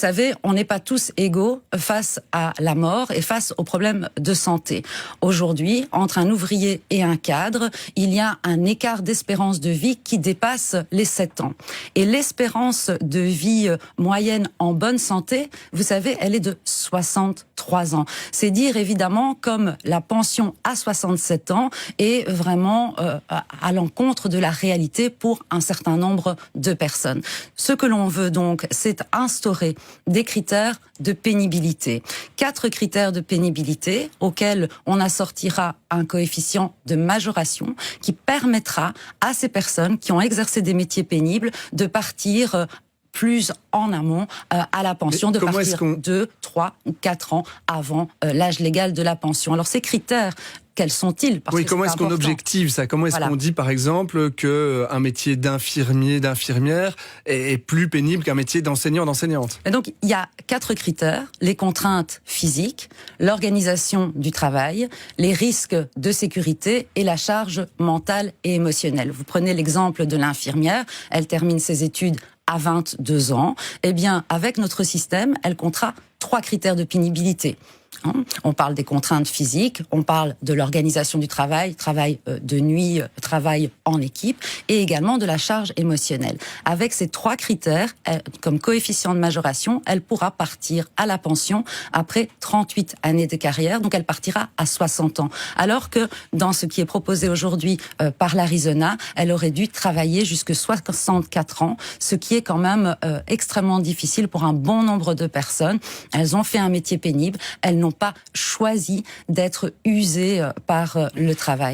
Vous savez, on n'est pas tous égaux face à la mort et face aux problèmes de santé. Aujourd'hui, entre un ouvrier et un cadre, il y a un écart d'espérance de vie qui dépasse les 7 ans. Et l'espérance de vie moyenne en bonne santé, vous savez, elle est de 63 ans. C'est dire évidemment comme la pension à 67 ans est vraiment à l'encontre de la réalité pour un certain nombre de personnes. Ce que l'on veut donc, c'est instaurer des critères de pénibilité. 4 critères de pénibilité auxquels on assortira un coefficient de majoration qui permettra à ces personnes qui ont exercé des métiers pénibles de partir plus en amont à la pension, de partir 2, 3 ou 4 ans avant l'âge légal de la pension. Alors ces critères, quels sont-ils? Oui, comment est-ce qu'on objective ça? Comment est-ce qu'on dit, par exemple, qu'un métier d'infirmier, d'infirmière est plus pénible qu'un métier d'enseignant, d'enseignante? Et donc, il y a 4 critères. Les contraintes physiques, l'organisation du travail, les risques de sécurité et la charge mentale et émotionnelle. Vous prenez l'exemple de l'infirmière, elle termine ses études à 22 ans. Eh bien, avec notre système, elle comptera 3 critères de pénibilité. On parle des contraintes physiques, on parle de l'organisation du travail, travail de nuit, travail en équipe, et également de la charge émotionnelle. Avec ces 3 critères, comme coefficient de majoration, elle pourra partir à la pension après 38 années de carrière, donc elle partira à 60 ans. Alors que dans ce qui est proposé aujourd'hui par l'Arizona, elle aurait dû travailler jusque 64 ans, ce qui est quand même extrêmement difficile pour un bon nombre de personnes. Elles ont fait un métier pénible, elles n'ont pas choisi d'être usées par le travail.